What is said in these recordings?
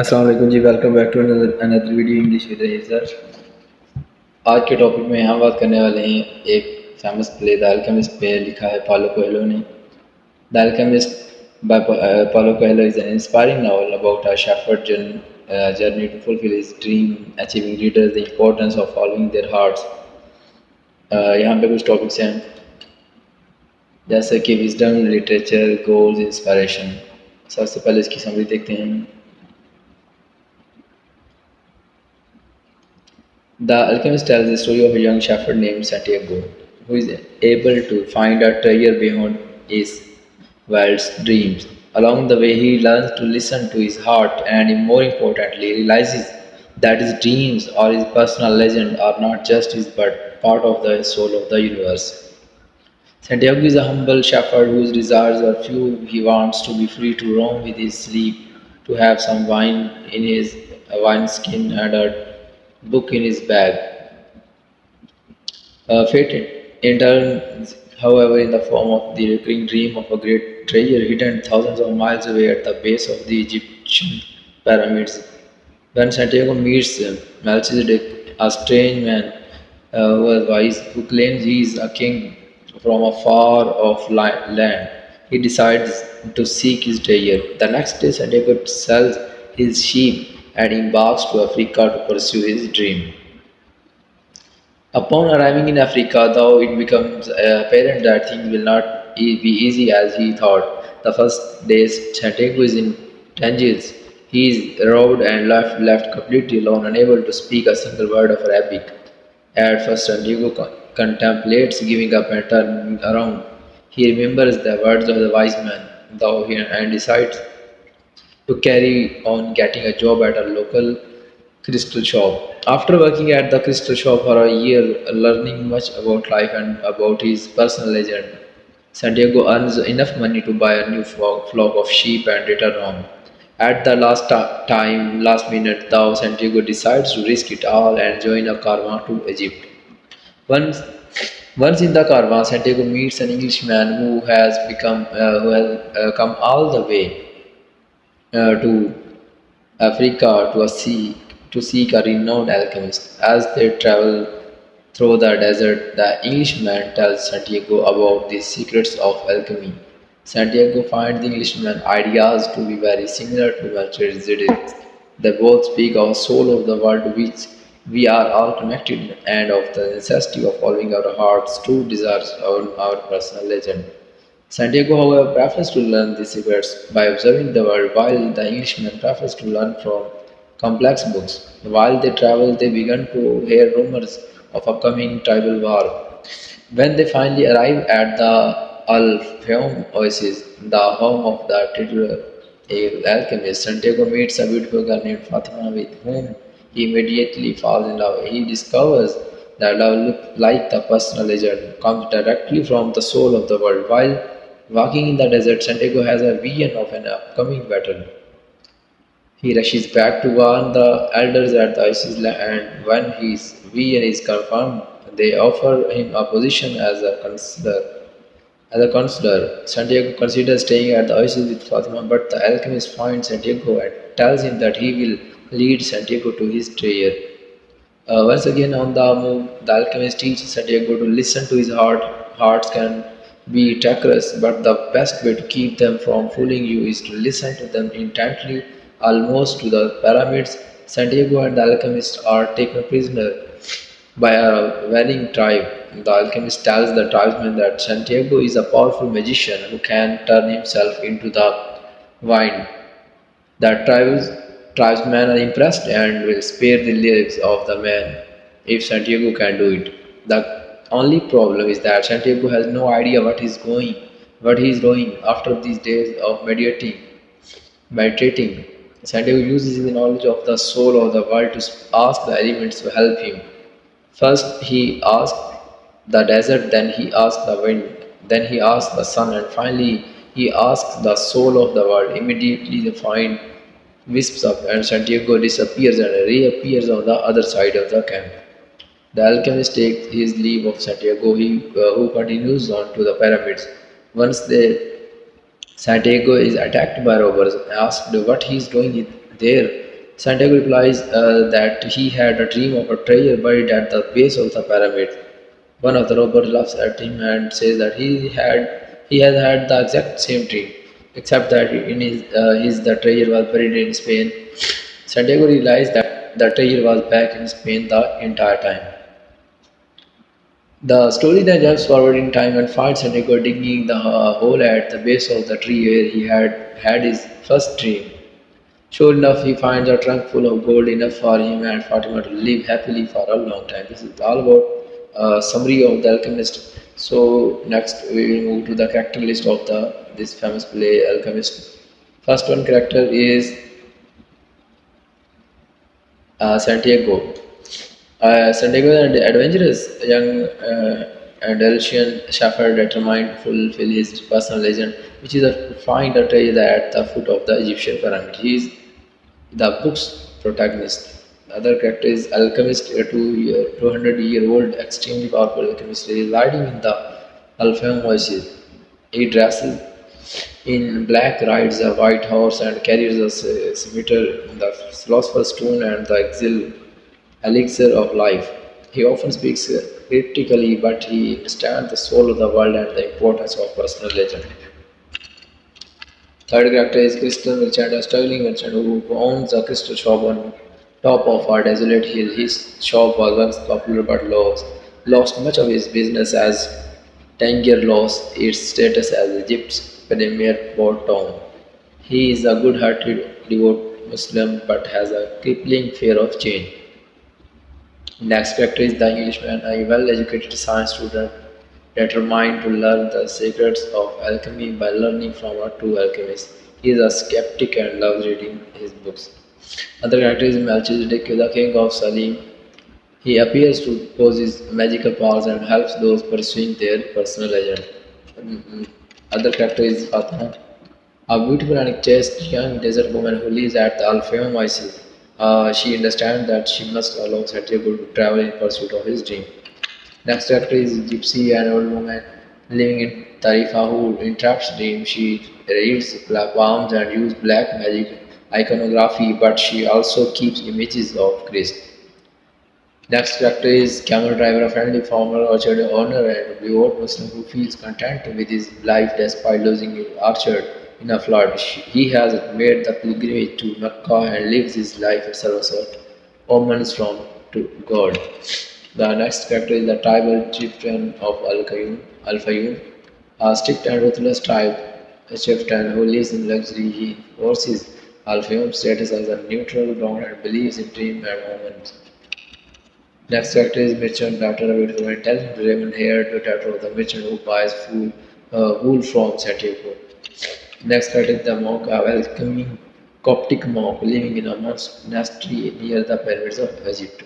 अस्सलाम वालेकुम जी। Welcome back to another video English with sir. आज के टॉपिक में हम बात करने वाले हैं एक फेमस प्ले द अल्केमिस्ट पे। लिखा है पालो कोएलो ने। The alchemist by Paulo Coelho is an inspiring novel about a shepherd's journey to fulfill his dream, achieving readers the importance of following their hearts। यहाँ पे कुछ टॉपिक्स हैं जैसे कि विजडम, लिटरेचर, गोल्स, इंस्पिरेशन। सबसे पहले इसकी समरी देखते हैं। The Alchemist tells the story of a young shepherd named Santiago, who is able to find a treasure beyond his wildest dreams. Along the way, he learns to listen to his heart and, more importantly, realizes that his dreams or his personal legend are not just his but part of the soul of the universe. Santiago is a humble shepherd whose desires are few. He wants to be free to roam with his sleep, to have some wine in his wineskin and a book in his bag. Fate interns, however, in the form of the recurring dream of a great treasure hidden thousands of miles away at the base of the Egyptian pyramids. When Santiago meets Melchizedek, a strange man who is wise, who claims he is a king from a far off land, he decides to seek his treasure. The next day, Santiago sells his sheep and embarks to Africa to pursue his dream. Upon arriving in Africa, though, it becomes apparent that things will not be easy as he thought. The first day, Santiago is in Tangiers. He is robbed and left completely alone, unable to speak a single word of Arabic. At first, Santiago contemplates giving up and turning around. He remembers the words of the wise man, and decides to carry on getting a job at a local crystal shop. After working at the crystal shop for a year, learning much about life and about his personal legend, Santiago earns enough money to buy a new flock of sheep and return home. At the last minute, though, Santiago decides to risk it all and join a caravan to Egypt. Once, once in the caravan, Santiago meets an Englishman who has come all the way to Africa to seek a renowned alchemist. As they travel through the desert, the Englishman tells Santiago about the secrets of alchemy. Santiago finds the Englishman ideas to be very similar to Melchizedek's. They both speak of soul of the world to which we are all connected and of the necessity of following our heart's true desires on our personal legend. Santiago, however, prefers to learn these secrets by observing the world, while the Englishman prefers to learn from complex books. While they travel, they begin to hear rumors of a coming tribal war. When they finally arrive at the Alpheum Oasis, the home of the titular alchemist, Santiago meets a beautiful girl named Fatima with whom he immediately falls in love. He discovers that love, like the personal legend, comes directly from the soul of the world. While walking in the desert, Santiago has a vision of an upcoming battle. He rushes back to warn the elders at the Isis and when his vision is confirmed, they offer him a position as a counselor. Santiago considers staying at the Oasis with Fatima, but the alchemist finds Santiago and tells him that he will lead Santiago to his treasure. Once again on the move, the alchemist teaches Santiago to listen to his heart. Hearts can be treacherous, but the best way to keep them from fooling you is to listen to them intently. Almost to the pyramids, Santiago and the alchemist are taken prisoner by a warring tribe. The alchemist tells the tribesmen that Santiago is a powerful magician who can turn himself into the wine. The tribesmen are impressed and will spare the lives of the man if Santiago can do it. The only problem is that Santiago has no idea what he is doing after these days of meditating. Santiago uses his knowledge of the soul of the world to ask the elements to help him. First he asks the desert, then he asks the wind, then he asks the sun, and finally he asks the soul of the world. Immediately the find wisps up and Santiago disappears and reappears on the other side of the camp. The alchemist takes his leave of Santiago, who continues on to the pyramids. Once Santiago is attacked by robbers, asked what he is doing there. Santiago replies that he had a dream of a treasure buried at the base of the pyramid. One of the robbers laughs at him and says that he has had the exact same dream, except that in his the treasure was buried in Spain. Santiago realized that the treasure was back in Spain the entire time. The story then jumps forward in time and finds Santiago digging the hole at the base of the tree where he had had his first dream. Sure enough, he finds a trunk full of gold enough for him and Fatima to live happily for a long time. This is all about a summary of The Alchemist. So next we will move to the character list of the this famous play Alchemist. First one character is Santiago. Santiago is an adventurous young and Alcian shepherd determined to fulfill his personal legend, which is to find a treasure at the foot of the Egyptian pyramid. He is the book's protagonist. The other character is Alchemist, a 200-year-old extremely powerful alchemist residing in the Alphaeum Oasis. He dresses in black, rides a white horse, and carries a scimitar, the philosopher's stone, and the elixir of life. He often speaks critically, but he understands the soul of the world and the importance of personal legend. Third character is Crystal Merchant, a struggling merchant who owns a crystal shop on top of a desolate hill. His shop was once popular but lost much of his business as Tangier lost its status as Egypt's premier port town. He is a good-hearted, devout Muslim but has a crippling fear of change. Next character is the Englishman, a well-educated science student determined to learn the secrets of alchemy by learning from a true alchemist. He is a skeptic and loves reading his books. Other character is Melchizedek, the king of Salim. He appears to possess magical powers and helps those pursuing their personal legend. Mm, Other character is Fatima, a beautiful and chaste young desert woman who lives at the Alphaeum Oasis. She understands that she must allow Santiago to travel in pursuit of his dream. Next character is Gypsy, an old woman living in Tarifa who interprets dreams. She reads palms and uses black magic iconography, but she also keeps images of Christ. Next character is camel driver, a friendly farmer, orchard owner, and devout Muslim who feels content with his life despite losing his orchard in a flood. He has made the pilgrimage to Mecca and lives his life at service of omens from to God. The next character is the tribal chieftain of Al Fayoum, a strict and ruthless tribe chieftain who lives in luxury. He forces Al Fayoum's status as a neutral ground and believes in dreams and omens. Next character is merchant, daughter of a beautiful intelligent raven-haired daughter of the merchant who buys wool from Santiago. Next character is the monk, a welcoming Coptic monk living in a monastery near the pyramids of Egypt.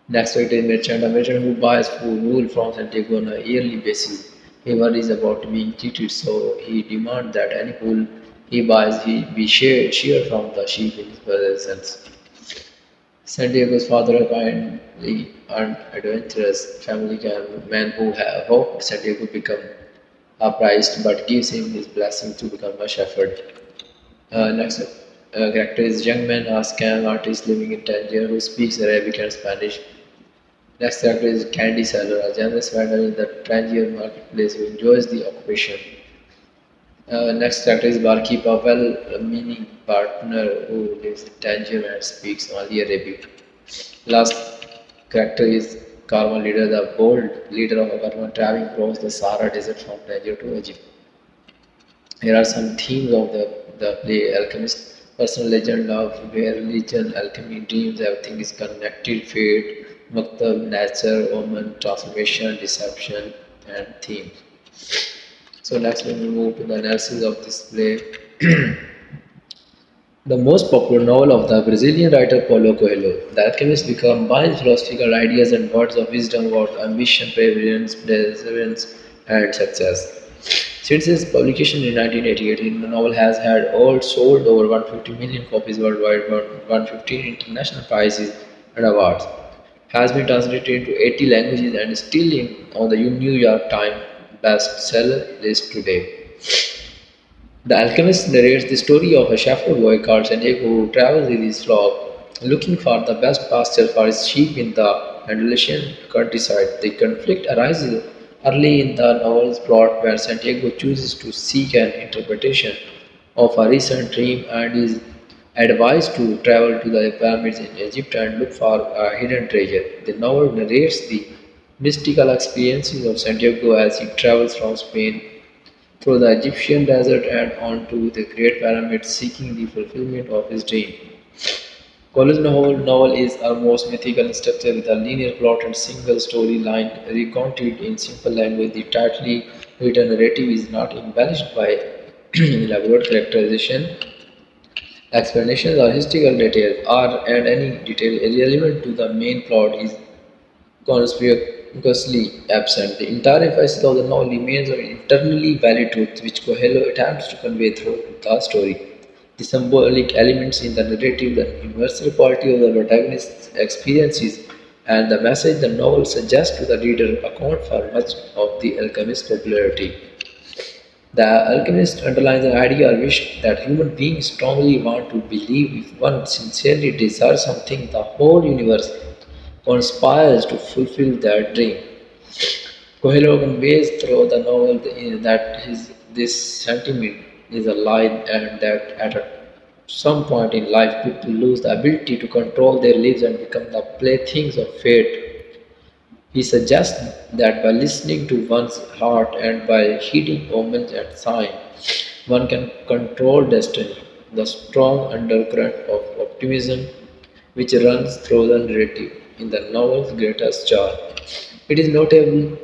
Next character is merchant, a merchant who buys wool from Santiago on a yearly basis. He worries about being cheated, so he demands that any wool he buys he be sheared from the sheep in his presence. San Diego's father, a kindly and adventurous family man who hoped San Diego become a priest but gives him his blessing to become a shepherd. Next character is young man, a scam artist living in Tangier who speaks Arabic and Spanish. Next character is candy seller, a generous vendor in the Tangier marketplace who enjoys the occupation. Next character is barkeeper, a well-meaning partner who lives in Tangier and speaks only Arabic. Last character is Karma leader, the bold leader of a Karma traveling across the Sahara Desert from Nigeria to Egypt. Here are some themes of the play Alchemist. Personal legend, love, where religion, alchemy, dreams, everything is connected, fate, maktab, nature, omen, transformation, deception, and themes. So next we will move to the analysis of this play. The most popular novel of the Brazilian writer Paulo Coelho, The Alchemist combines philosophical ideas and words of wisdom about ambition, perseverance, and success. Since its publication in 1988, the novel has had all sold over 150 million copies worldwide, won 115 international prizes and awards. has been translated into 80 languages and is still on the New York Times bestseller list today. The Alchemist narrates the story of a shepherd boy called Santiago who travels with his flock, looking for the best pasture for his sheep in the Andalusian countryside. The conflict arises early in the novel's plot when Santiago chooses to seek an interpretation of a recent dream and is advised to travel to the pyramids in Egypt and look for a hidden treasure. The novel narrates the mystical experiences of Santiago as he travels from Spain through the Egyptian desert and onto the Great Pyramid seeking the fulfillment of his dream. Coelho's novel is almost mythical in structure with a linear plot and single storyline recounted in simple language. The tightly written narrative is not embellished by elaborate characterization, explanations, or historical details, or and any detail irrelevant to the main plot is conspicuously absent. The entire emphasis of the novel remains on internally valid truth which Coelho attempts to convey through the story. The symbolic elements in the narrative, the universal quality of the protagonist's experiences, and the message the novel suggests to the reader account for much of the alchemist's popularity. The alchemist underlines an idea or wish that human beings strongly want to believe if one sincerely desires something, the whole universe conspires to fulfill that dream. Coelho conveys through the novel that this sentiment is alive and that at some point in life people lose the ability to control their lives and become the playthings of fate. He suggests that by listening to one's heart and by heeding omens and signs, one can control destiny. The strong undercurrent of optimism which runs through the narrative in the novel's greatest charm. It is notable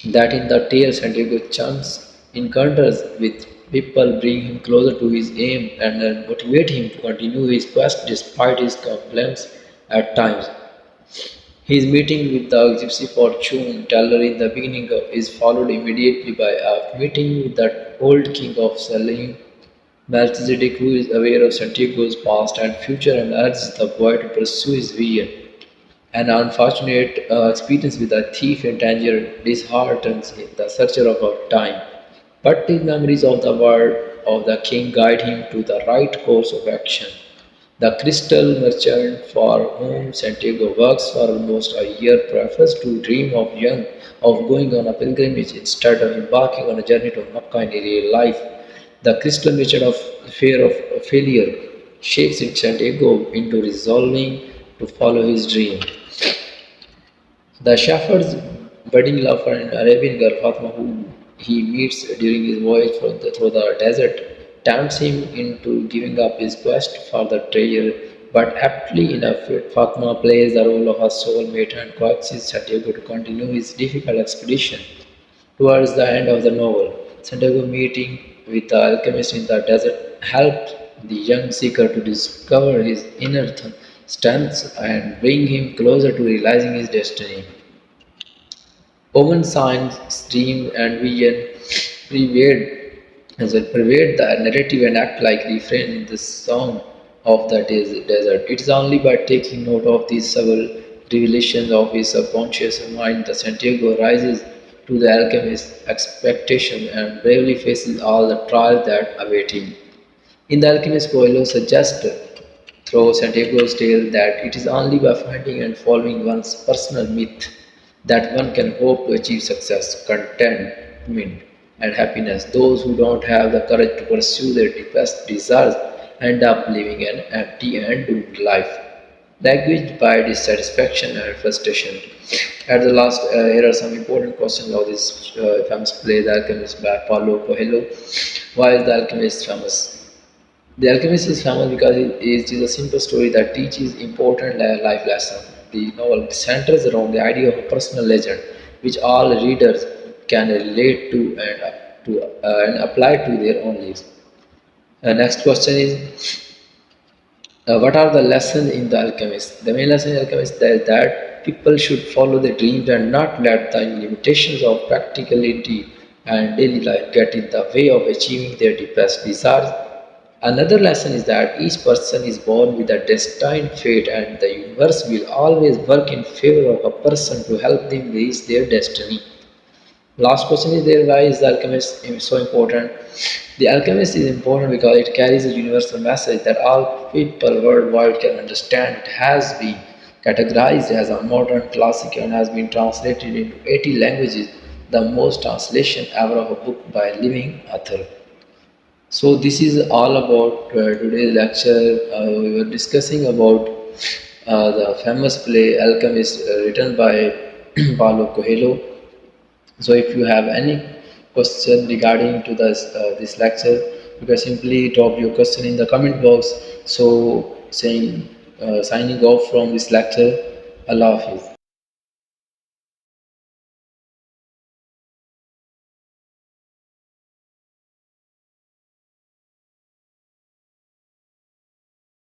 that in the tale Santiago chance encounters with people bring him closer to his aim and motivate him to continue his quest despite his complaints at times. His meeting with the gypsy fortune teller in the beginning is followed immediately by a meeting with the old king of Salem, Melchizedek, who is aware of Santiago's past and future and urges the boy to pursue his vision. An unfortunate experience with a thief in Tangier disheartens the searcher of our time, but the memories of the word of the king guide him to the right course of action. The crystal merchant for whom Santiago works for almost a year prefers to dream of going on a pilgrimage instead of embarking on a journey to Makkah in real life. The crystal merchant of fear of failure shapes Santiago into resolving to follow his dream. The shepherd's budding love for an Arabian girl, Fatima, who he meets during his voyage through the desert, tempts him into giving up his quest for the treasure. But aptly enough, Fatima plays the role of a soulmate and coaxes Santiago to continue his difficult expedition. Towards the end of the novel, Santiago meeting with the alchemist in the desert helps the young seeker to discover his inner strengths and bring him closer to realizing his destiny. Omen signs, dream, and vision pervade the narrative and act like refrain in the song of the desert. It is only by taking note of these several revelations of his subconscious mind that Santiago rises to the alchemist's expectation and bravely faces all the trials that await him. In The Alchemist, Coelho suggests through Santiago's tale that it is only by finding and following one's personal myth that one can hope to achieve success, contentment, and happiness. Those who don't have the courage to pursue their deepest desires end up living an empty and doomed life, languaged by dissatisfaction and frustration. At the last, here are some important questions of this famous play, The Alchemist by Paulo Coelho. Why is The Alchemist famous? The Alchemist is famous because it is a simple story that teaches important life lessons. The novel centers around the idea of a personal legend, which all readers can relate to and apply to their own lives. Next question is, what are the lessons in The Alchemist? The main lesson in Alchemist is that people should follow their dreams and not let the limitations of practicality and daily life get in the way of achieving their deepest desires. Another lesson is that each person is born with a destined fate, and the universe will always work in favor of a person to help them reach their destiny. Last question is there, why is the alchemist so important? The alchemist is important because it carries a universal message that all people worldwide can understand. It has been categorized as a modern classic and has been translated into 80 languages, the most translation ever of a book by a living author. So this is all about today's lecture. We were discussing about the famous play Alchemist, written by Paulo Coelho. So if you have any question regarding to this lecture, you can simply drop your question in the comment box. So saying signing off from this lecture. Allah Hafiz.